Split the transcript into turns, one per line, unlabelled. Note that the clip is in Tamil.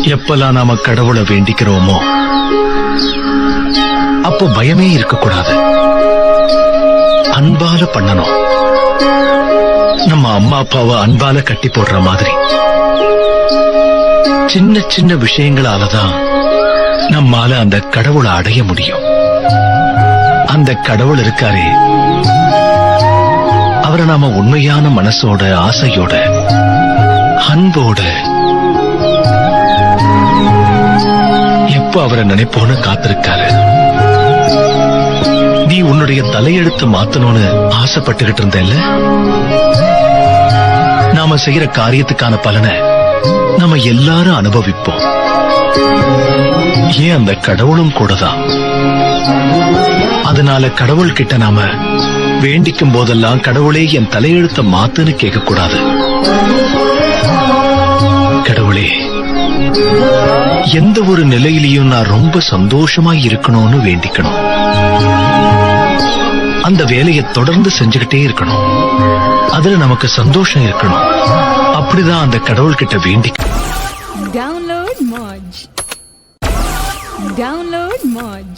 எப்பெல்லாம் நாம கடவுளை வேண்டிக்கிறோமோ அப்போ பயமே இருக்கக்கூடாது, அன்பால பண்ணணும். நம்ம அம்மா அப்பாவை அன்பால கட்டி போடுற மாதிரி சின்ன சின்ன விஷயங்களாலதான் நம்மால அந்த கடவுளை அடைய முடியும். அந்த கடவுள் இருக்காரே, அவரை நாம உண்மையான மனசோட, ஆசையோட, அன்போட எப்ப அவரை நினைப்போன்னு காத்திருக்காரு. நீ உன்னுடைய தலையெழுத்து மாத்தணும்னு ஆசைப்பட்டுகிட்டு இருந்தல்ல, நாம செய்யற காரியத்துக்கான பலனை நம்ம எல்லாரும் அனுபவிப்போம். ஏன் அந்த கடவுளும் கூடதான். அதனால கடவுள் கிட்ட நாம வேண்டிக்கும் போதெல்லாம் கடவுளே என் தலையெழுத்த மாத்துன்னு கேட்க கூடாது. கடவுளே, எந்த ஒரு நிலையிலையும் நான் ரொம்ப சந்தோஷமா இருக்கணும்னு வேண்டிக்கணும். அந்த வேலையை தொடர்ந்து செஞ்சுக்கிட்டே இருக்கணும். அதுல நமக்கு சந்தோஷம் இருக்கணும். அப்படிதான் அந்த கடவுள் கிட்ட வேண்டிக்க.
Download Moj.